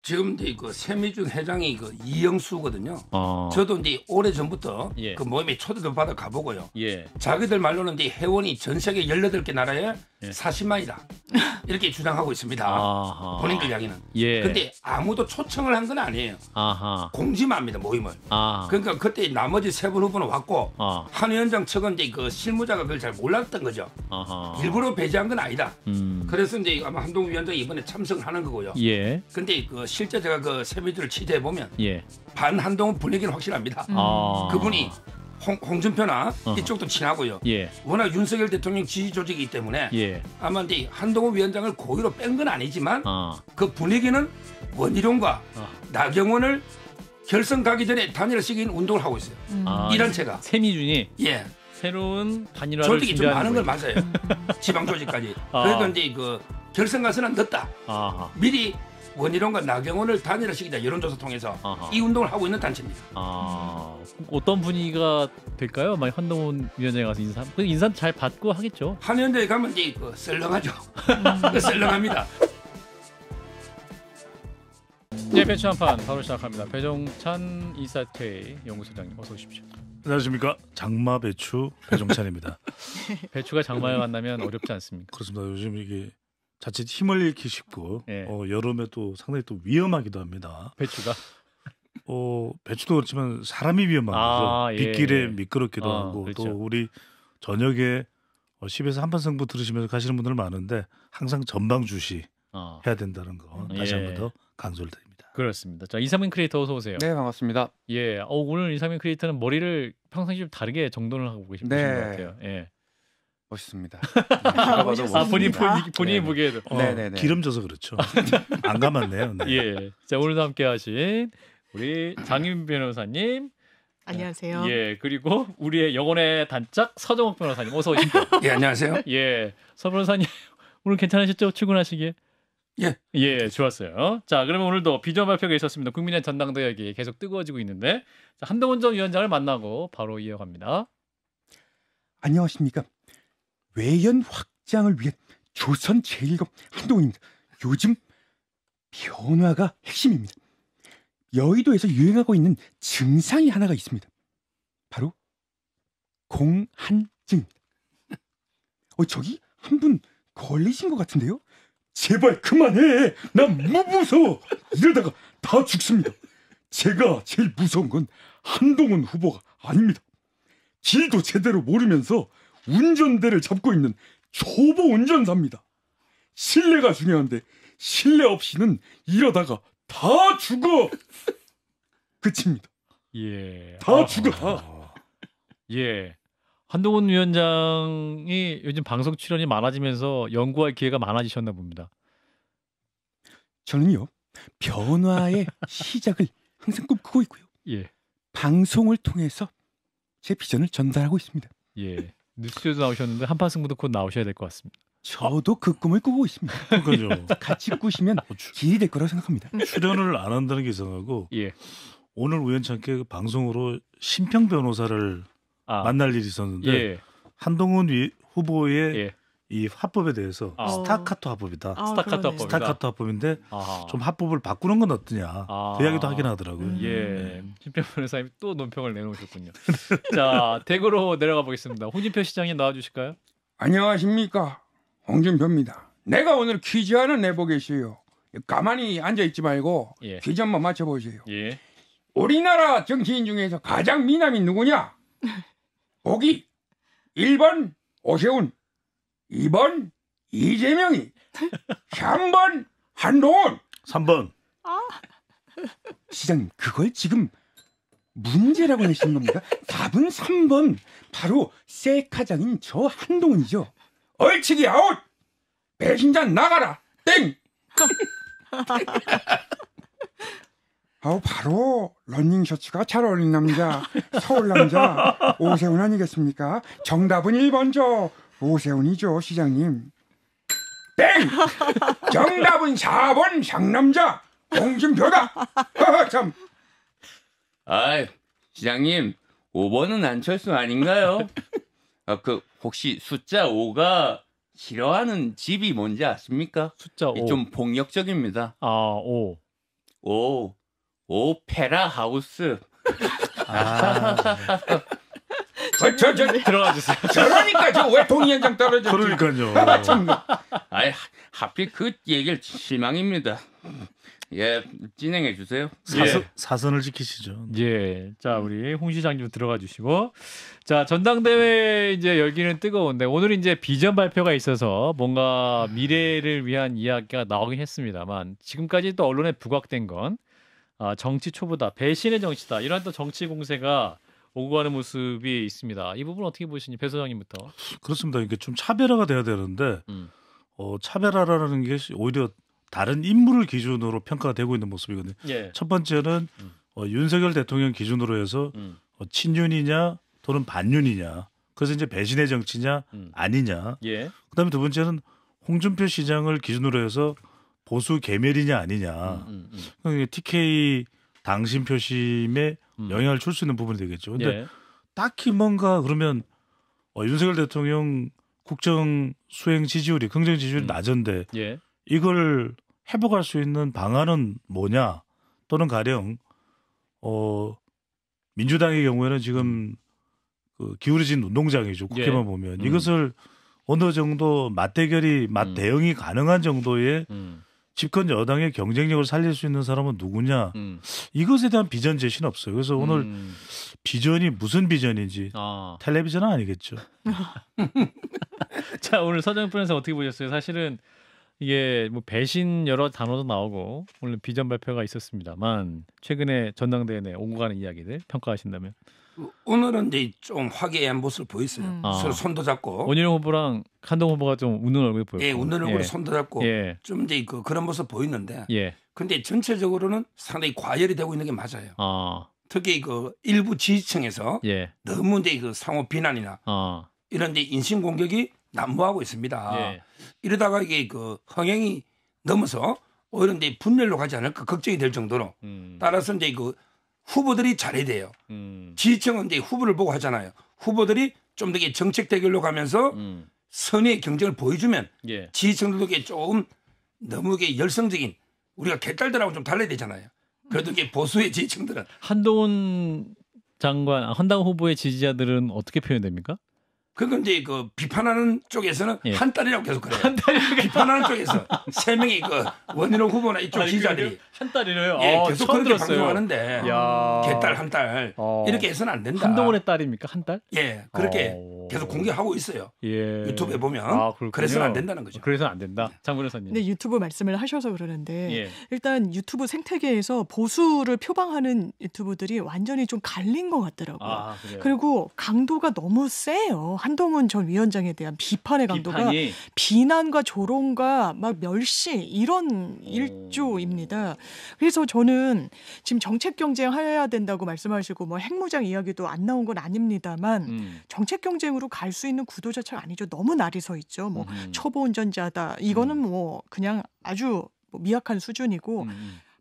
지금 이제 그 세미준 회장이 그 이영수거든요. 저도 이제 오래 전부터 예. 그 모임에 초대도 받아 가보고요. 예. 자기들 말로는 이제 회원이 전 세계 18개 나라에 예. 40만이다. 이렇게 주장하고 있습니다. 아하. 본인들 이야기는. 예. 근데 아무도 초청을 한 건 아니에요. 아하. 공지만 합니다, 모임을. 아. 그러니까 그때 나머지 세 분 후보는 왔고 아. 한 위원장 측은 이제 그 실무자가 그걸 잘 몰랐던 거죠. 아하. 일부러 배제한 건 아니다. 그래서 그래서 이제 아마 한동훈 위원장이 이번에 참석을 하는 거고요. 예. 근데 그 실제 제가 그 세미주를 취재해 보면 예. 반 한동훈 분위기는 확실합니다. 아. 그분이 홍준표나 어허. 이쪽도 친하고요. 예. 워낙 윤석열 대통령 지지 조직이기 때문에 예. 아마 이제 한동훈 위원장을 고의로 뺀 건 아니지만 아. 그 분위기는 원희룡과 나경원을 결선 가기 전에 단일화시키는 운동을 하고 있어요. 아, 이 단체가. 세미준이 예. 새로운 단일화를 조직이 좀 많은 걸 거예요. 맞아요. 지방 조직까지. 아. 그러니까 이제 그 결선 가서는 늦다. 아하. 미리 원희룡과 나경원을 단일화시키자 여론조사 통해서 아하. 이 운동을 하고 있는 단체입니다. 아, 어떤 분위기가 될까요? 만약 한동훈 위원장이 가서 인사 잘 받고 하겠죠. 한 위원장에 가면 이제 그 썰렁하죠. 썰렁합니다. 네, 배추 한판 바로 시작합니다. 배종찬 이사퇴 연구소장님 어서 오십시오. 안녕하십니까, 장마 배추 배종찬입니다. 배추가 장마에 만나면 어렵지 않습니까? 그렇습니다. 요즘 이게 자칫 힘을 잃기 쉽고 예. 여름에 또 상당히 또 위험하기도 합니다. 배추가 배추도 그렇지만 사람이 위험한 거죠. 예. 빗길에 미끄럽기도 하고 그렇죠. 또 우리 저녁에 10에서 한판 승부 들으시면서 가시는 분들 많은데 항상 전방 주시 해야 된다는 거 다시 예. 한 번 더 강조를 드립니다. 그렇습니다. 자, 이상민 크리에이터 어서 오세요. 네, 반갑습니다. 예, 오늘 이상민 크리에이터는 머리를 평상시 좀 다르게 정돈을 하고 계신 네. 것 같아요. 예. 멋있습니다. 제가 봐도 본인이 멋있습니다. 보기에도. 네네네. 기름져서 그렇죠. 안 감았네요. 네. 예. 자, 오늘도 함께하신 우리 장윤 변호사님. 안녕하세요. 예, 그리고 우리의 영혼의 단짝 서정욱 변호사님 어서 오십시오. 예, 안녕하세요. 예, 서 변호사님 오늘 괜찮으셨죠? 출근하시기에? 예. 예, 좋았어요. 자, 그러면 오늘도 비전 발표가 있었습니다. 국민의 전당대회기 계속 뜨거워지고 있는데 자, 한동훈 전 위원장을 만나고 바로 이어갑니다. 안녕하십니까. 외연 확장을 위한 조선 제1검 한동훈입니다. 요즘 변화가 핵심입니다. 여의도에서 유행하고 있는 증상이 하나가 있습니다. 바로 공한증입니다. 저기 한 분 걸리신 것 같은데요? 제발 그만해. 난 무서워. 이러다가 다 죽습니다. 제가 제일 무서운 건 한동훈 후보가 아닙니다. 길도 제대로 모르면서 운전대를 잡고 있는 초보 운전사입니다. 신뢰가 중요한데 신뢰 없이는 이러다가 다 죽어. 끝입니다. 예. 다 죽어 다. 예. 한동훈 위원장이 요즘 방송 출연이 많아지면서 연구할 기회가 많아지셨나 봅니다. 저는요, 변화의 시작을 항상 꿈꾸고 있고요. 예. 방송을 통해서 제 비전을 전달하고 있습니다. 예. 뉴스에도 나오셨는데 한판 승부도 곧 나오셔야 될 것 같습니다. 저도 그 꿈을 꾸고 있습니다. 그러니까요. 같이 꾸시면 길이 될 거라고 생각합니다. 출연을 안 한다는 게 이상하고 예. 오늘 우연찮게 그 방송으로 심평 변호사를 만날 일이 있었는데 예. 한동훈 후보의 예. 이 화법에 대해서 스타카토 화법이다. 스타카토 화법인데 좀 화법을 바꾸는 건 어떠냐. 그 이야기도 하긴 하더라고요. 예. 심평 변호사님 또 논평을 내놓으셨군요. 자, 댁으로 내려가 보겠습니다. 홍준표 시장님 나와주실까요? 안녕하십니까, 홍준표입니다. 내가 오늘 퀴즈 하나 내보겠어요. 가만히 앉아있지 말고 예. 퀴즈 한번 맞춰보세요. 예. 우리나라 정치인 중에서 가장 미남이 누구냐? 보기 1번 오세훈, 2번 이재명이, 3번 한동훈. 3번. 시장님, 그걸 지금 문제라고 내시는 겁니까? 답은 3번. 바로 셀카장인 저 한동훈이죠. 얼치기 아웃. 배신자 나가라. 땡. 바로 러닝 셔츠가 잘 어울리는 남자, 서울 남자 오세훈 아니겠습니까? 정답은 1번죠. 오세훈이죠, 시장님. 땡! 정답은 4번 상남자 홍준표다. 참. 시장님, 5번은 안철수 아닌가요? 혹시 숫자 5가 싫어하는 집이 뭔지 아십니까? 숫자 5. 좀 폭력적입니다. 5. 오페라 하우스. 저 들어가 주세요. 저러니까 저 왜 동의연장 떨어졌지? 그러니까요. 참. 아이, 하필 그 얘기를 실망입니다. 예, 진행해 주세요. 사선을 지키시죠. 예, 자 우리 홍 시장님 들어가 주시고, 자 전당대회 이제 열기는 뜨거운데 오늘 이제 비전 발표가 있어서 뭔가 미래를 위한 이야기가 나오긴 했습니다만 지금까지 또 언론에 부각된 건 정치 초보다 배신의 정치다 이런 또 정치 공세가 오고 가는 모습이 있습니다. 이 부분 어떻게 보시니 배 소장님부터? 그렇습니다. 이게 좀 차별화가 돼야 되는데 차별화라는 게 오히려 다른 인물을 기준으로 평가가 되고 있는 모습이거든요. 예. 첫 번째는 윤석열 대통령 기준으로 해서 친윤이냐 또는 반윤이냐. 그래서 이제 배신의 정치냐 아니냐. 예. 그다음에 두 번째는 홍준표 시장을 기준으로 해서 보수 개멸이냐 아니냐. 그러니까 TK 당신 표심에 영향을 줄 수 있는 부분이 되겠죠. 근데 예. 딱히 뭔가 그러면 윤석열 대통령 국정 수행 지지율이 긍정 지지율이 낮은데 예. 이걸 회복할 수 있는 방안은 뭐냐 또는 가령 민주당의 경우에는 지금 그 기울어진 운동장이죠. 국회만 보면 이것을 어느 정도 맞대결이 맞대응이 가능한 정도의 집권 여당의 경쟁력을 살릴 수 있는 사람은 누구냐 이것에 대한 비전 제시는 없어요. 그래서 오늘 비전이 무슨 비전인지 텔레비전은 아니겠죠. 자 오늘 서정 프로에서 어떻게 보셨어요? 사실은 이게 뭐 배신 여러 단어도 나오고 오늘 비전 발표가 있었습니다만 최근에 전당대회 내 오고 가는 이야기들 평가하신다면 오늘은 이제 좀 화기애애한 모습을 보였어요. 서로 손도 잡고 원희룡 후보랑 한동훈 후보가 좀 웃는 얼굴 보였고, 예, 웃는 얼굴에 손도 잡고 예. 좀 이제 그런 모습 보이는데, 예. 근데 전체적으로는 상당히 과열이 되고 있는 게 맞아요. 특히 그 일부 지지층에서 예. 너무 이제 그 상호 비난이나 이런 이제 인신 공격이 난무하고 있습니다. 예. 이러다가 이게 그 흥행이 넘어서 오히려 이제 분열로 가지 않을까 걱정이 될 정도로 따라서 이제 그 후보들이 잘해야 돼요. 지지층은 이제 후보를 보고 하잖아요. 후보들이 좀 더 정책 대결로 가면서 선의의 경쟁을 보여주면 예. 지지층들도 이게 조금 너무 이게 열성적인 우리가 개딸들하고 좀 달라야 되잖아요. 그래도 이게 보수의 지지층들은 한동훈 장관, 한동훈 후보의 지지자들은 어떻게 표현됩니까? 그건 이제 그 비판하는 쪽에서는 예. 한 달이라고 계속 그래요. 비판하는 쪽에서 세 명이 그 원희룡 후보나 이쪽 지지자들이 한 달이래요. 예, 계속 처음 그렇게 들었어요. 방송하는데 개딸 한 달 이렇게 해서는 안 된다. 한동훈의 딸입니까? 한 달? 예, 그렇게 계속 공개하고 있어요. 예. 유튜브에 보면 그래서는 안 된다는 거죠. 그래서는 안 된다. 장 변호사님. 근데 유튜브 말씀을 하셔서 그러는데 예. 일단 유튜브 생태계에서 보수를 표방하는 유튜브들이 완전히 좀 갈린 것 같더라고요. 그래요? 그리고 강도가 너무 세요. 한동훈 전 위원장에 대한 비판의 강도가 비난과 조롱과 막 멸시 이런 일조입니다. 그래서 저는 지금 정책 경쟁해야 된다고 말씀하시고 뭐 핵무장 이야기도 안 나온 건 아닙니다만 정책 경쟁으로 갈 수 있는 구도 자체가 아니죠. 너무 날이 서 있죠. 뭐 초보 운전자다. 이거는 뭐 그냥 아주 미약한 수준이고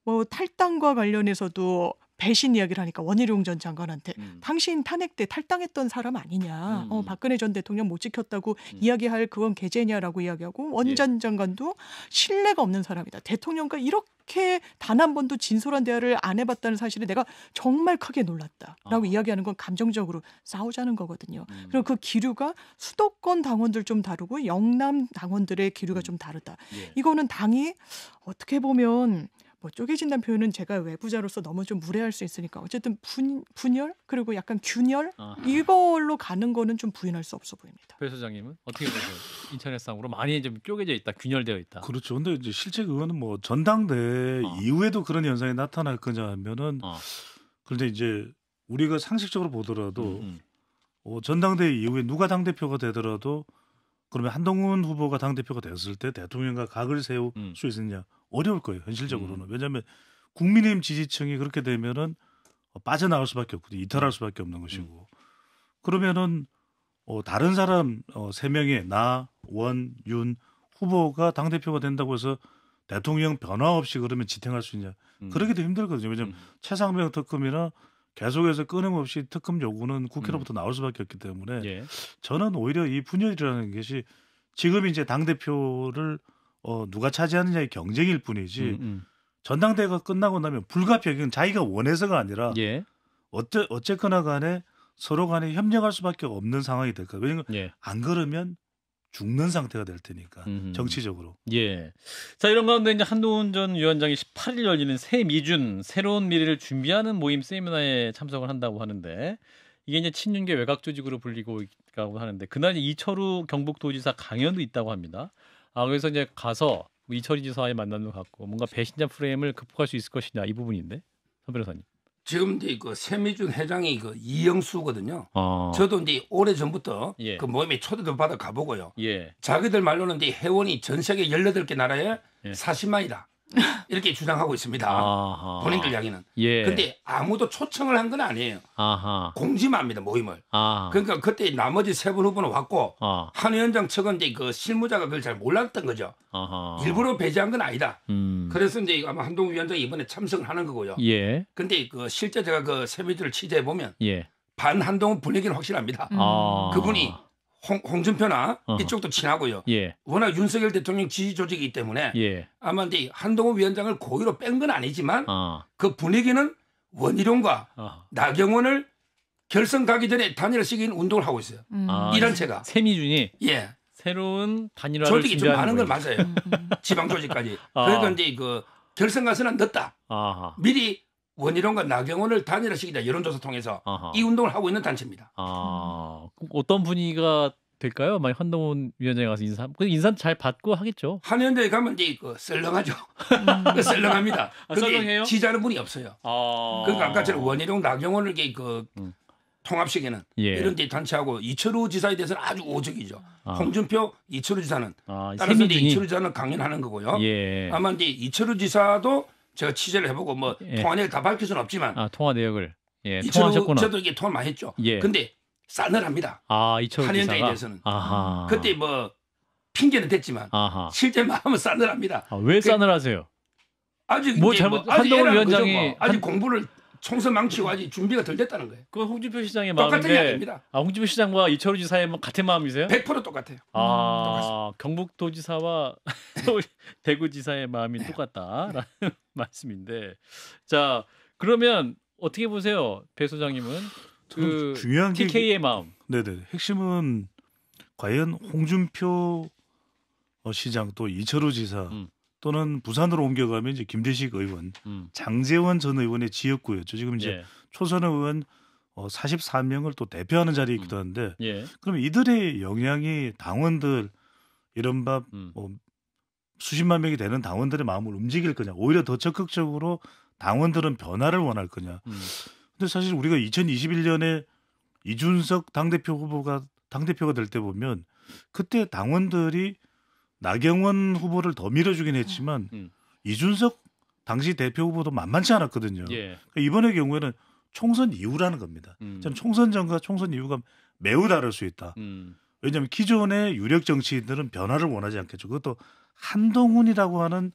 뭐 탈당과 관련해서도 배신 이야기를 하니까 원희룡 전 장관한테 당신 탄핵 때 탈당했던 사람 아니냐. 박근혜 전 대통령 못 지켰다고 이야기할 그건 개재냐라고 이야기하고 원 전 장관도 신뢰가 없는 사람이다. 대통령과 이렇게 단 한 번도 진솔한 대화를 안 해봤다는 사실에 내가 정말 크게 놀랐다라고 이야기하는 건 감정적으로 싸우자는 거거든요. 그리고 그 기류가 수도권 당원들 좀 다르고 영남 당원들의 기류가 좀 다르다. 이거는 당이 어떻게 보면 뭐 쪼개진다는 표현은 제가 외부자로서 너무 좀 무례할 수 있으니까 어쨌든 분열 그리고 약간 균열 이걸로 가는 거는 좀 부인할 수 없어 보입니다. 배 소장님은 어떻게 보세요? 인터넷상으로 많이 좀 쪼개져 있다, 균열되어 있다. 그렇죠. 근데 이제 실제 그거는 뭐 전당대 이후에도 그런 현상이 나타날 거냐 하면은 그런데 이제 우리가 상식적으로 보더라도 전당대 이후에 누가 당 대표가 되더라도 그러면 한동훈 후보가 당 대표가 됐을 때 대통령과 각을 세울 수 있느냐 어려울 거예요 현실적으로는. 왜냐하면 국민의힘 지지층이 그렇게 되면은 빠져나갈 수밖에 없고 이탈할 수밖에 없는 것이고 그러면은 다른 사람 3명의 나, 원, 윤 후보가 당 대표가 된다고 해서 대통령 변화 없이 그러면 지탱할 수 있냐 그러기도 힘들거든요. 왜냐하면 최상병 특검이나 계속해서 끊임없이 특검 요구는 국회로부터 나올 수밖에 없기 때문에 저는 오히려 이 분열이라는 것이 지금 이제 당 대표를 누가 차지하느냐의 경쟁일 뿐이지 전당대회가 끝나고 나면 불가피하게 자기가 원해서가 아니라 예. 어쨌거나 간에 서로 간에 협력할 수밖에 없는 상황이 될 거예요. 왜냐하면 예. 안 그러면 죽는 상태가 될 테니까 정치적으로. 예. 자 이런 가운데 이제 한동훈 전 위원장이 18일 열리는 새 미준 새로운 미래를 준비하는 모임 세미나에 참석을 한다고 하는데 이게 이제 친윤계 외곽 조직으로 불리고 있다고 하는데 그날 이철우 경북도지사 강연도 있다고 합니다. 그래서 이제 가서 이철우 지사와의 만남도 갖고 뭔가 배신자 프레임을 극복할 수 있을 것이냐 이 부분인데 선 변호사님. 지금 이제 그 세미준 회장이 그 이영수거든요. 저도 이제 오래 전부터 예. 그 모임에 초대도 받아 가보고요. 예. 자기들 말로는 이제 회원이 전 세계 18개 나라에 예. 40만이다. 이렇게 주장하고 있습니다. 아하. 본인들 이야기는. 예. 근데 아무도 초청을 한 건 아니에요. 아하. 공지만 합니다. 모임을. 아. 그러니까 그때 나머지 3분 후보는 왔고 아. 한 위원장 측은 이제 그 실무자가 그걸 잘 몰랐던 거죠. 아하. 일부러 배제한 건 아니다. 음. 그래서 이제 아마 한동훈 위원장이 이번에 참석을 하는 거고요. 예. 근데 그 실제 제가 그 세미들을 취재해 보면 예. 반 한동훈 분위기는 확실합니다. 아. 그분이 홍준표나 어허. 이쪽도 친하고요. 예. 워낙 윤석열 대통령 지지 조직이기 때문에 예. 아마 이제 한동훈 위원장을 고의로 뺀 건 아니지만 아. 그 분위기는 원희룡과 아. 나경원을 결선 가기 전에 단일화시키는 운동을 하고 있어요. 아, 이 단체가. 세미준이 예. 새로운 단일화를 조직이 좀 많은 건 거예요. 맞아요. 지방 조직까지. 아. 그러니까 이제 그 결선 가서는 늦다. 아하. 미리 원희룡과 나경원을 단일화시키자 여론조사 통해서 아하. 이 운동을 하고 있는 단체입니다. 그럼 어떤 분위기가 될까요? 만약 한동훈 위원장이 가서 인사 잘 받고 하겠죠. 한 위원장에 가면 이제 그 썰렁하죠. 썰렁합니다. 근데 썰렁해요? 지지하는 분이 없어요. 그러니까 아까처럼 원희룡, 나경원을 이렇게 그 통합시키는 예. 이런 데 단체하고 이철우 지사에 대해서는 아주 오적이죠. 아. 홍준표, 이철우 지사는 따라서 이제 세미준이. 이철우 지사는 강연하는 거고요. 예. 아마 이제 이철우 지사도 제가 취재를 해보고 뭐 예. 통화 내역 다 밝힐 수는 없지만 통화 내역을 이철우 통화하셨구나. 지사도 이게 통화 많이 했죠. 예. 근데 싸늘합니다. 이철우 한 위원장에 지사가. 대해서는. 아하. 그때 뭐 핑계는 됐지만 아하. 실제 마음은 싸늘합니다. 왜 싸늘하세요? 아직 뭐 이제 잘못- 아직 한동훈 애라는 거죠, 위원장이 뭐. 아직 공부를 총선 망치고 아직 준비가 덜 됐다는 거예요. 그건 홍준표 시장의 똑같은 게 마음인데. 아닙니다. 홍준표 시장과 이철우 지사의 같은 마음이세요? 100% 똑같아요. 경북도지사와 서울 대구지사의 마음이 똑같다라는 말씀인데, 자 그러면 어떻게 보세요, 배 소장님은 그 중요한 게 TK의 마음? 네네. 핵심은 과연 홍준표 시장 또 이철우 지사 또는 부산으로 옮겨가면 이제 김대식 의원, 장제원 전 의원의 지역구였죠. 지금 이제 예. 초선 의원 44명을 또 대표하는 자리이기도 한데, 예. 그럼 이들의 영향이 당원들 이른바 수십만 명이 되는 당원들의 마음을 움직일 거냐, 오히려 더 적극적으로 당원들은 변화를 원할 거냐. 근데 사실 우리가 2021년에 이준석 당대표 후보가 당대표가 될 때 보면 그때 당원들이 나경원 후보를 더 밀어주긴 했지만 이준석 당시 대표 후보도 만만치 않았거든요. 예. 그러니까 이번의 경우에는 총선 이후라는 겁니다. 저는 총선 전과 총선 이후가 매우 다를 수 있다. 왜냐하면 기존의 유력 정치인들은 변화를 원하지 않겠죠. 그것도 한동훈이라고 하는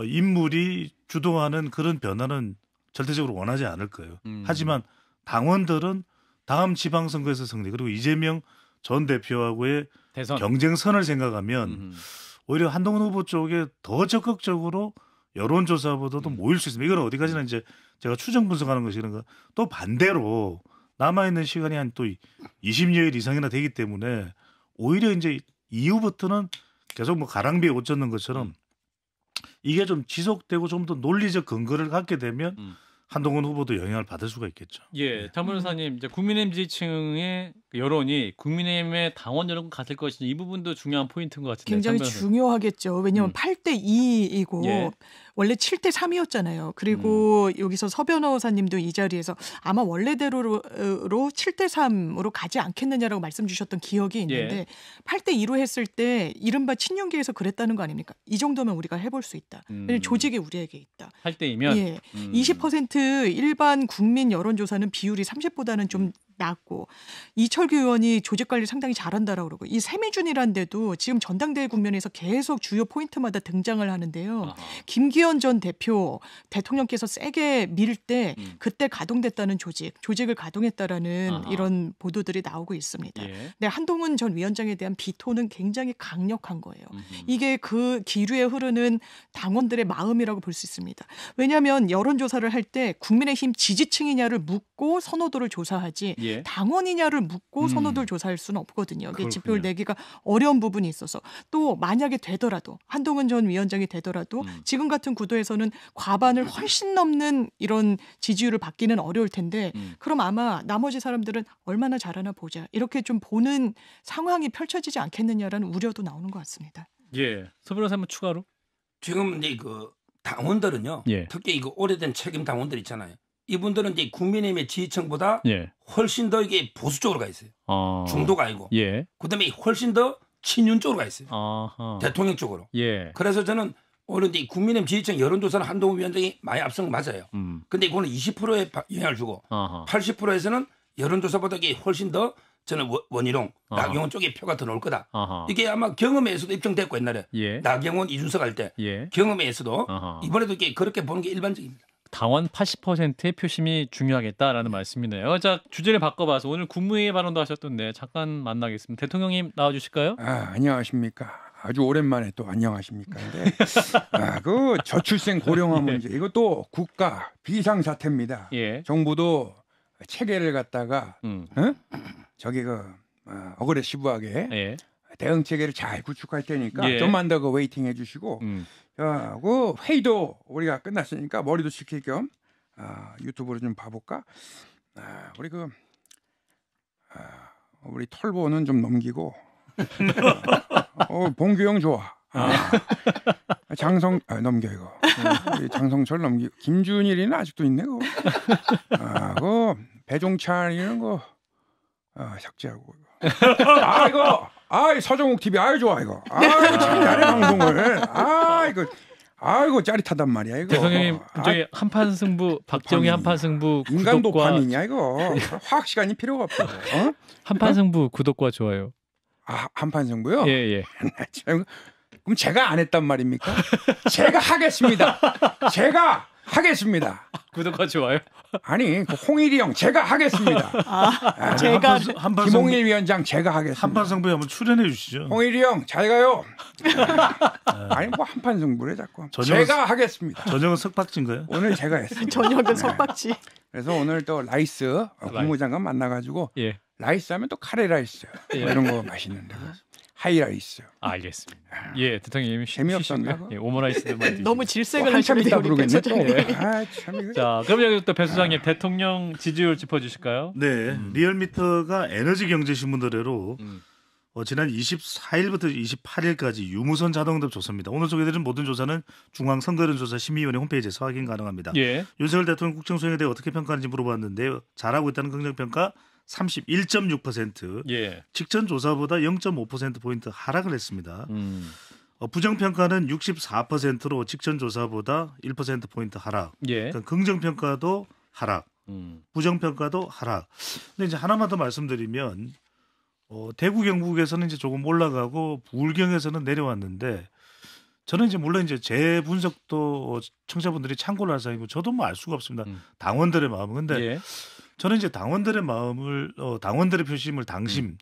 인물이 주도하는 그런 변화는 절대적으로 원하지 않을 거예요. 하지만 당원들은 다음 지방선거에서 승리, 그리고 이재명 전 대표하고의 대선. 경쟁선을 생각하면 오히려 한동훈 후보 쪽에 더 적극적으로 여론조사보다도 모일 수 있습니다. 이건 어디까지나 이제 제가 추정 분석하는 것이 그런가. 또 반대로 남아있는 시간이 한 또 20여일 이상이나 되기 때문에 오히려 이제 이후부터는 계속 뭐 가랑비에 옷 젖는 것처럼 이게 좀 지속되고 좀 더 논리적 근거를 갖게 되면 한동훈 후보도 영향을 받을 수가 있겠죠. 예, 장 변호사님, 이제 국민의힘 지지층의 여론이 국민의힘의 당원 여론 같을 것이니 이 부분도 중요한 포인트인 것 같은데. 굉장히 중요하겠죠. 왜냐하면 8대 2이고 예. 원래 7대 3이었잖아요. 그리고 여기서 서 변호사님도 이 자리에서 아마 원래대로로 7대 3으로 가지 않겠느냐라고 말씀 주셨던 기억이 있는데 예. 8대 2로 했을 때 이른바 친윤계에서 그랬다는 거 아닙니까? 이 정도면 우리가 해볼 수 있다. 왜냐면 조직이 우리에게 있다. 8대 2면 예. 20% 일반 국민 여론조사는 비율이 30보다는 좀 낮고 이철규 의원이 조직 관리 상당히 잘한다라고 그러고 이 세미준이란 데도 지금 전당대회 국면에서 계속 주요 포인트마다 등장을 하는데요. 김기현 전 대표 대통령께서 세게 밀 때 그때 가동됐다는 조직을 가동했다라는 이런 보도들이 나오고 있습니다. 근데 한동훈 전 위원장에 대한 비토는 굉장히 강력한 거예요. 이게 그 기류에 흐르는 당원들의 마음이라고 볼 수 있습니다. 왜냐하면 여론조사를 할 때 국민의힘 지지층이냐를 묻고 선호도를 조사하지 당원이냐를 묻고 선호도를 조사할 수는 없거든요. 지표를 내기가 어려운 부분이 있어서 또 만약에 되더라도 한동훈 전 위원장이 되더라도 지금 같은 구도에서는 과반을 훨씬 넘는 이런 지지율을 받기는 어려울 텐데 그럼 아마 나머지 사람들은 얼마나 잘하나 보자 이렇게 좀 보는 상황이 펼쳐지지 않겠느냐라는 우려도 나오는 것 같습니다. 예, 서 변호사님 추가로 지금 이제 그 당원들은요. 특히 이거 오래된 책임 당원들 있잖아요. 이분들은 이제 국민의힘의 지지층보다 훨씬 더 이게 보수 쪽으로 가 있어요. 중도가 아니고. 그다음에 훨씬 더 친윤 쪽으로 가 있어요. 대통령 쪽으로. 그래서 저는 오늘 이제 국민의힘 지지층 여론조사는 한동훈 위원장이 많이 앞선 거 맞아요. 근데 이거는 20%에 영향을 주고 80%에서는 여론조사보다 이게 훨씬 더 저는 원희룡, 나경원 쪽에 표가 더 나올 거다. 이게 아마 경험에서도 입증됐고 옛날에 나경원, 이준석 할 때 경험에서도 이번에도 이게 그렇게 보는 게 일반적입니다. 당원 80%의 표심이 중요하겠다라는 말씀이네요. 자, 주제를 바꿔봐서 오늘 국무회의 발언도 하셨던데 잠깐 만나겠습니다. 대통령님 나와주실까요? 안녕하십니까. 아주 오랜만에 또 안녕하십니까. 근데 그 저출생 고령화 문제 이것도 국가 비상사태입니다. 정부도 체계를 갖다가 저기 어그레시브하게 대응 체계를 잘 구축할 테니까 좀만 더 웨이팅 해주시고 그 회의도 우리가 끝났으니까 머리도 식힐 겸 유튜브로 좀 봐볼까? 우리 털보는 좀 넘기고 봉규형 좋아. 장성 넘겨 이거. 우리 장성철 넘기고 김준일이는 아직도 있네 그거. 그 배종찬 이런 거 삭제하고. 이거 서정욱 TV 좋아 이거. 참 잘해 방송을. 이거 짜릿하단 말이야 이거. 대통령님 저희 한판 승부 박정희 한판 승부 인간 구독과 도파민이야 이거. 화학 시간이 필요가 없어. 한판 승부 구독과 좋아요. 한판 승부요? 예. 그럼 제가 안 했단 말입니까? 제가 하겠습니다. 제가 하겠습니다. 구독과 좋아요? 아니, 그 홍일이 형 제가 하겠습니다. 제가 김홍일 위원장 제가 하겠습니다. 한판 승부에 한번 출연해 주시죠. 홍일이 형 잘 가요. 아니 뭐 한판 승부래 자꾸. 제가 하겠습니다. 저녁은 석박지인가요? 오늘 제가 했습니다. 저녁은 석박지. 그래서 오늘 또 라이스 국무장관 만나가지고 라이스 하면 또 카레 라이스 이런 거 맛있는데 하이라이스. 알겠습니다. 예, 대통령님 재미없었나? 오므라이스도 많이 너무 질색을 한참 하시는데 있다 부르겠네 또. 자, 그럼 여기 또 배 수장님 대통령 지지율 짚어주실까요? 네, 리얼미터가 에너지경제신문 의뢰로 지난 24일부터 28일까지 유무선 자동응답 조사입니다. 오늘 소개드린 모든 조사는 중앙선거여론조사심의위원회 홈페이지에서 확인 가능합니다. 윤석열 대통령 국정수행에 대해 어떻게 평가하는지 물어봤는데요. 잘하고 있다는 긍정평가 31.6%, 직전 조사보다 0.5%포인트 하락을 했습니다. 부정평가는 64%로 직전 조사보다 1%포인트 하락. 그러니까 긍정평가도 하락, 부정평가도 하락. 근데 이제 하나만 더 말씀드리면 대구 경북에서는 이제 조금 올라가고 부울경에서는 내려왔는데 저는 이제 물론 이제 제 분석도 청취자분들이 참고를 할 사항이고 저도 뭐 알 수가 없습니다. 당원들의 마음은. 근데 저는 이제 당원들의 마음을 당원들의 표심을 당심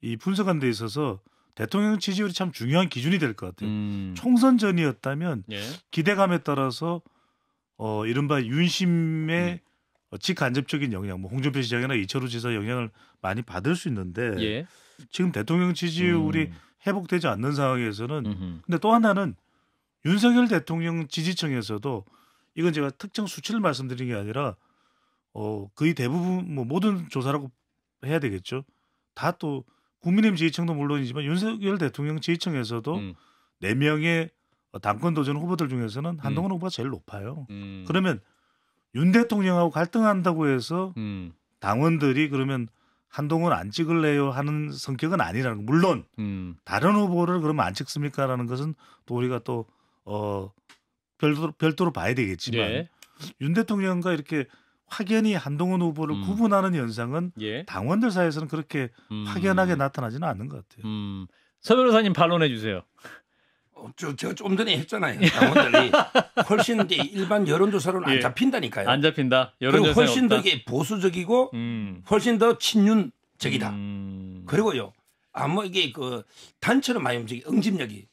이 분석하는 데 있어서 대통령 지지율이 참 중요한 기준이 될 것 같아요. 총선 전이었다면 기대감에 따라서 이른바 윤심의 직간접적인 영향, 뭐 홍준표 시장이나 이철우 지사 영향을 많이 받을 수 있는데 지금 대통령 지지율이 회복되지 않는 상황에서는 근데 또 하나는 윤석열 대통령 지지층에서도 이건 제가 특정 수치를 말씀드린 게 아니라 거의 대부분 뭐 모든 조사라고 해야 되겠죠. 다 또 국민의힘 지지층도 물론이지만 윤석열 대통령 지지층에서도 4명의 당권 도전 후보들 중에서는 한동훈 후보가 제일 높아요. 그러면 윤 대통령하고 갈등한다고 해서 당원들이 그러면 한동훈 안 찍을래요 하는 성격은 아니라는 거. 물론 다른 후보를 그러면 안 찍습니까라는 것은 또 우리가 또 별도로 봐야 되겠지만 윤 대통령과 이렇게 확연히 한동훈 후보를 구분하는 현상은 예. 당원들 사이에서는 그렇게 확연하게 나타나지는 않는 것 같아요. 서 변호사님 반론해 주세요. 제가 좀 전에 했잖아요. 당원들이 훨씬 이제 일반 여론조사로는 안 잡힌다니까요. 안 잡힌다. 그리고 훨씬 더 이게 보수적이고 훨씬 더 친윤적이다. 그리고요. 이게 그 단체로 많이 움직이 응집력이.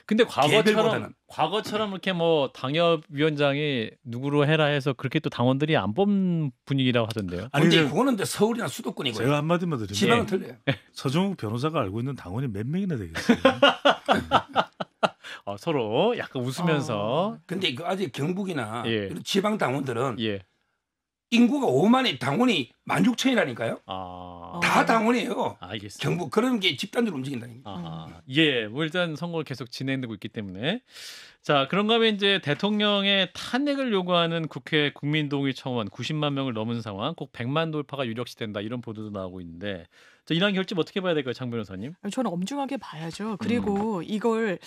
근데 과거처럼 이렇게 뭐 당협위원장이 누구로 해라 해서 그렇게 또 당원들이 안 뽑는 분위기라고 하던데요. 근데 그거는 이제 서울이나 수도권이고요. 제가 한마디만 드리면 지방은 틀려요. 서정욱 변호사가 알고 있는 당원이 몇 명이나 되겠어요. 서로 약간 웃으면서. 근데 그 아직 경북이나 예. 지방 당원들은 예. 인구가 5만의 당원이 16,000이라니까요. 다 당원이에요. 알겠습니다. 경북 그런 게 집단적으로 움직인다니까. 예, 뭐 일단 선거가 계속 진행되고 있기 때문에 자 그런가 하면 이제 대통령의 탄핵을 요구하는 국회 국민동의 청원 90만 명을 넘은 상황, 꼭 100만 돌파가 유력시된다 이런 보도도 나오고 있는데 자, 이런 결집 어떻게 봐야 될까요, 장 변호사님? 저는 엄중하게 봐야죠. 그리고 이걸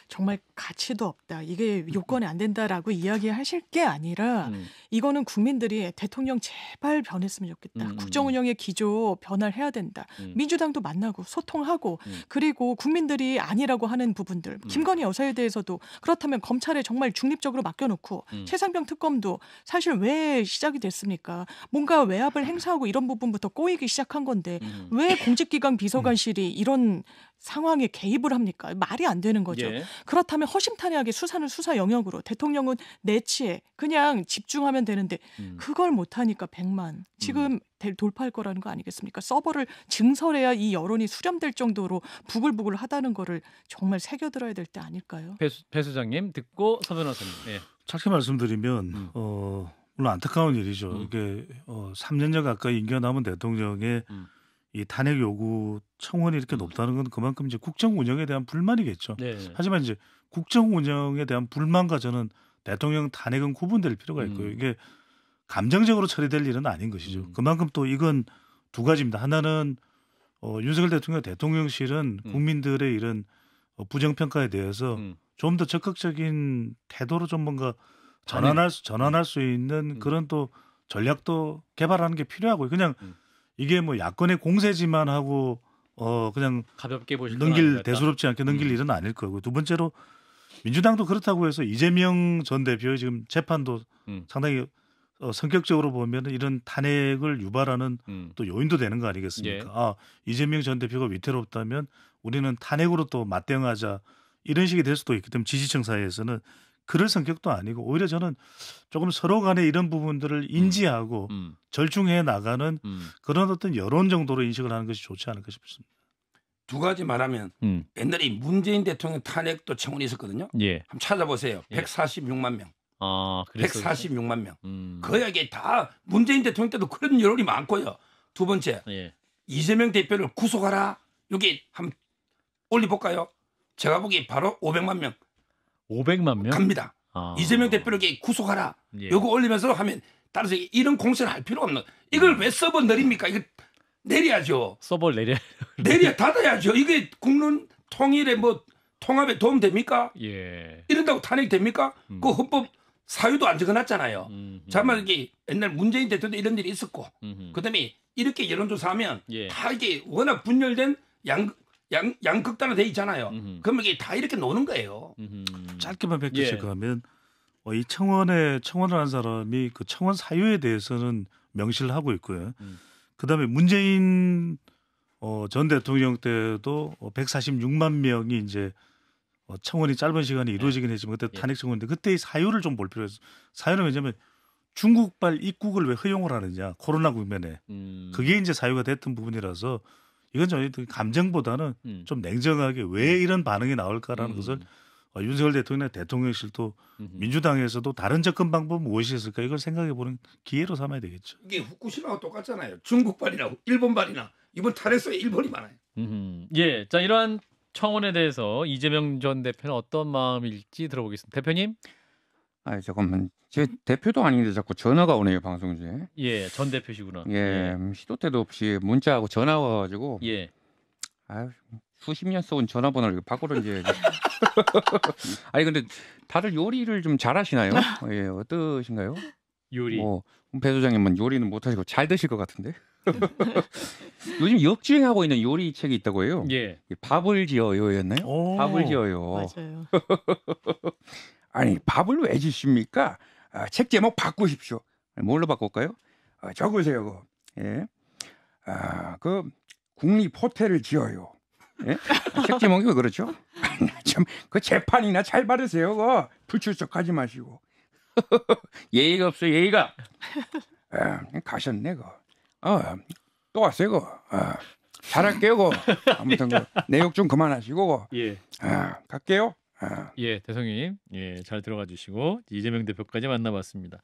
정말 가치도 없다, 이게 요건이 안 된다라고 이야기하실 게 아니라 이거는 국민들이 대통령 제발 변했으면 좋겠다. 국정운영의 기조 변화를 해야 된다. 민주당도 만나고 소통하고 그리고 국민들이 아니라고 하는 부분들 김건희 여사에 대해서도 그렇다면 검찰에 정말 중립적으로 맡겨놓고 최상병 특검도 사실 왜 시작이 됐습니까? 뭔가 외압을 행사하고 이런 부분부터 꼬이기 시작한 건데 왜 공직기강 비서관실이 이런 상황에 개입을 합니까? 말이 안 되는 거죠. 예. 그렇다면 허심탄회하게 수사는 수사 영역으로 대통령은 내치에 그냥 집중하면 되는데 그걸 못하니까 100만 지금 돌파할 거라는 거 아니겠습니까? 서버를 증설해야 이 여론이 수렴될 정도로 부글부글 하다는 거를 정말 새겨들어야 될 때 아닐까요? 배 수장님 듣고 서 변호사님. 예. 짧게 말씀드리면 물론 안타까운 일이죠. 이게 3년여 가까이 임기가 남은 대통령의 이 탄핵 요구 청원이 이렇게 높다는 건 그만큼 이제 국정 운영에 대한 불만이겠죠. 네. 하지만 이제 국정 운영에 대한 불만과 저는 대통령 탄핵은 구분될 필요가 있고요. 이게 감정적으로 처리될 일은 아닌 것이죠. 그만큼 또 이건 두 가지입니다. 하나는 윤석열 대통령실은 국민들의 이런 부정평가에 대해서 좀 더 적극적인 태도로 좀 뭔가 전환할 수 있는 그런 또 전략도 개발하는 게 필요하고요. 그냥 이게 뭐 야권의 공세지만 하고 그냥 가볍게 대수롭지 않게 넘길 일은 아닐 거고, 두 번째로 민주당도 그렇다고 해서 이재명 전 대표의 지금 재판도 상당히 성격적으로 보면 이런 탄핵을 유발하는 또 요인도 되는 거 아니겠습니까? 예. 이재명 전 대표가 위태롭다면 우리는 탄핵으로 또 맞대응하자 이런 식이 될 수도 있기 때문에 지지층 사이에서는 그럴 성격도 아니고, 오히려 저는 조금 서로 간에 이런 부분들을 인지하고 절충해 나가는 그런 어떤 여론 정도로 인식을 하는 것이 좋지 않을까 싶습니다. 두 가지 말하면 옛날에 문재인 대통령 탄핵도 청원이 있었거든요. 예. 한번 찾아보세요. 146만 명. 146만 명. 거의 이게 다 문재인 대통령 때도 그런 여론이 많고요. 두 번째, 이재명 대표를 구속하라. 여기 한번 올려볼까요? 제가 보기에 바로 500만 명. 500만 명? 갑니다. 이재명 대표를 구속하라. 요거 올리면서 하면, 따라서 이런 공세를 할 필요가 없는. 이걸 왜 서버 내립니까? 이거 내려야죠. 서버를 닫아야죠. 이게 국론 통일에 뭐 통합에 도움 됩니까? 예. 이런다고 탄핵 됩니까? 그 헌법 사유도 안 적어놨잖아요. 잠깐만, 이게 옛날 문재인 대통령도 이런 일이 있었고, 그다음에 이렇게 여론조사하면 다 이게 워낙 분열된 양극단화 돼 있잖아요. 그러면 이게 다 이렇게 노는 거예요. 짧게만 뵙겠습니까? 이 청원을 한 사람이 그 청원 사유에 대해서는 명시를 하고 있고요. 그다음에 문재인 전 대통령 때도 146만 명이 이제 청원이 짧은 시간에 이루어지긴 했지만 그때 탄핵 청원인데 그때의 사유를 좀 볼 필요가 있어요. 사유는 왜냐하면 중국발 입국을 왜 허용을 하느냐, 코로나 국면에. 그게 이제 사유가 됐던 부분이라서 이건 저희 감정보다는 좀 냉정하게 왜 이런 반응이 나올까라는 것을 윤석열 대통령의 대통령실도 민주당에서도 다른 접근 방법은 무엇이 있을까, 이걸 생각해보는 기회로 삼아야 되겠죠. 이게 후쿠시마와 똑같잖아요. 중국발이나 일본발이나 이번 탄핵소에 일본이 많아요. 예, 자 이러한 청원에 대해서 이재명 전 대표는 어떤 마음일지 들어보겠습니다. 대표님? 잠깐만, 제 대표도 아닌데 자꾸 전화가 오네요, 방송 중에. 예, 전 대표시구나. 시도 때도 없이 문자하고 전화가 와가지고. 수십 년 써온 전화번호를 바꾸던지. 아니 근데 다들 요리를 좀 잘하시나요? 어떠신가요? 요리. 배 소장님은 요리는 못하시고 잘 드실 것 같은데. 요즘 역주행하고 있는 요리 책이 있다고 해요. 예. 밥을 지어요였나요? 밥을 지어요. 맞아요. 아니 밥을 왜 짓습니까? 책 제목 바꾸십시오. 뭘로 바꿀까요? 적으세요. 그거. 예. 그 국립 호텔을 지어요. 예? 책 제목이 왜 그렇죠? 참 그 재판이나 잘 받으세요. 그거 불출석하지 마시고. 예의가 없어 예의가. 가셨네 그거. 또 왔어요 그거. 잘할게요 그거. 아무튼 그 내욕 좀 그만하시고. 예. 갈게요. 예, 대통령님. 예, 잘 들어가 주시고 이재명 대표까지 만나봤습니다.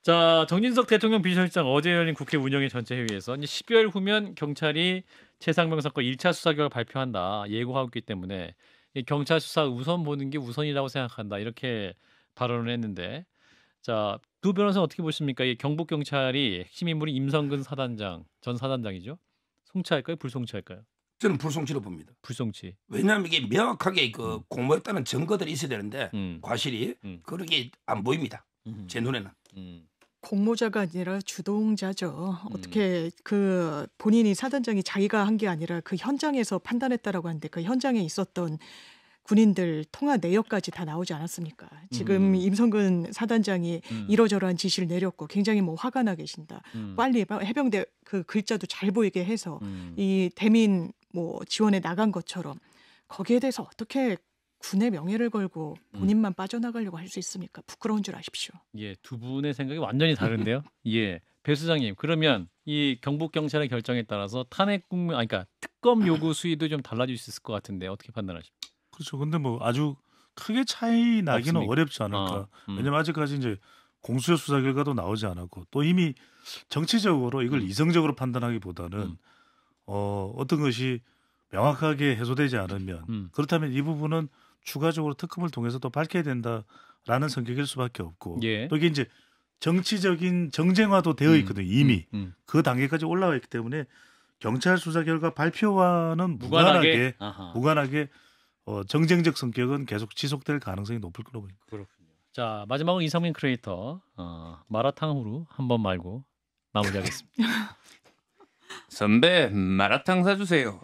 자, 정진석 대통령 비서실장 어제 열린 국회 운영위 전체 회의에서 12월 후면 경찰이 최상병 사건 1차 수사 결과 발표한다 예고하고 있기 때문에 이 경찰 수사 우선 보는 게 우선이라고 생각한다 이렇게 발언을 했는데 자, 두 변호사 어떻게 보십니까? 이 경북 경찰이 핵심 인물이 임성근 사단장 전 사단장이죠. 송치할까요? 불송치할까요? 저는 불송치로 봅니다. 불송치. 왜냐하면 이게 명확하게 그 공모했다는 증거들이 있어야 되는데 과실이 그렇게 안 보입니다. 제 눈에는. 공모자가 아니라 주동자죠. 어떻게 그 본인이 사단장이 자기가 한 게 아니라 그 현장에서 판단했다라고 하는데 그 현장에 있었던 군인들 통화 내역까지 다 나오지 않았습니까? 지금 임성근 사단장이 이러저러한 지시를 내렸고 굉장히 뭐 화가 나 계신다. 빨리 해병대 그 글자도 잘 보이게 해서 이 대민 뭐 지원에 나간 것처럼 거기에 대해서 어떻게 군의 명예를 걸고 본인만 빠져나가려고 할 수 있습니까? 부끄러운 줄 아십시오. 예, 두 분의 생각이 완전히 다른데요. 예, 배 수장님 그러면 이 경북 경찰의 결정에 따라서 탄핵 국면, 그러니까 특검 요구 수위도 좀 달라질 수 있을 것 같은데 어떻게 판단하십니까? 그렇죠. 근데 뭐 아주 크게 차이 나기는 없습니까? 어렵지 않을까. 왜냐면 아직까지 이제 공수처 수사 결과도 나오지 않았고 또 이미 정치적으로 이걸 이성적으로 판단하기보다는 어떤 것이 명확하게 해소되지 않으면 그렇다면 이 부분은 추가적으로 특검을 통해서 또 밝혀야 된다라는 성격일 수밖에 없고 예. 또 이게 이제 정치적인 정쟁화도 되어 있거든요. 이미 그 단계까지 올라와 있기 때문에 경찰 수사 결과 발표와는 무관하게 정쟁적 성격은 계속 지속될 가능성이 높을 거라고 봅니다. 그렇군요. 자, 마지막으로 이상민 크리에이터 마라탕으로 한번 말고 마무리하겠습니다. 선배 마라탕 사주세요.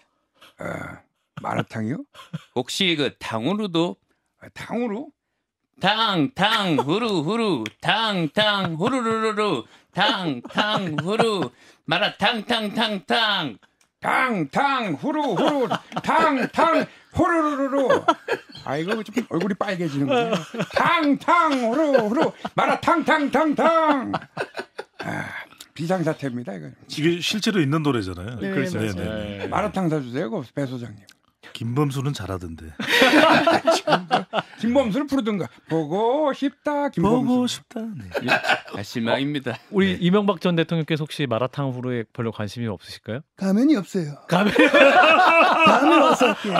마라탕이요? 혹시 그 탕후루도 탕후루? 탕 후루 탕 후루루루루 탕 후루 마라탕 후루 탕 후루루루. 이거 좀 얼굴이 빨개지는군요. 탕 후루 마라탕. 비상사태입니다 이거. 이게 실제로 있는 노래잖아요. 네, 그렇죠. 네. 마라탕 사주세요, 배 소장님. 김범수는 잘하던데. 김범수를 부르든가. 보고 싶다 김범수. 보고 싶다. 네. 실망입니다. 우리 이명박 전 대통령께서 혹시 마라탕 후루에 별로 관심이 없으실까요? 가면이 없어요. 가면 다음에 와서 할게요.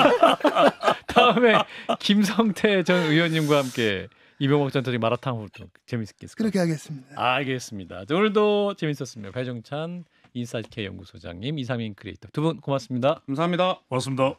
다음에 김성태 전 의원님과 함께 이명박 전 대통령 마라탕 후루 재밌겠습니다. 그렇게 하겠습니다. 알겠습니다. 오늘도 재밌었습니다. 배종찬 인사이트K 연구소장님, 이상민 크리에이터 두 분 고맙습니다. 감사합니다. 고맙습니다.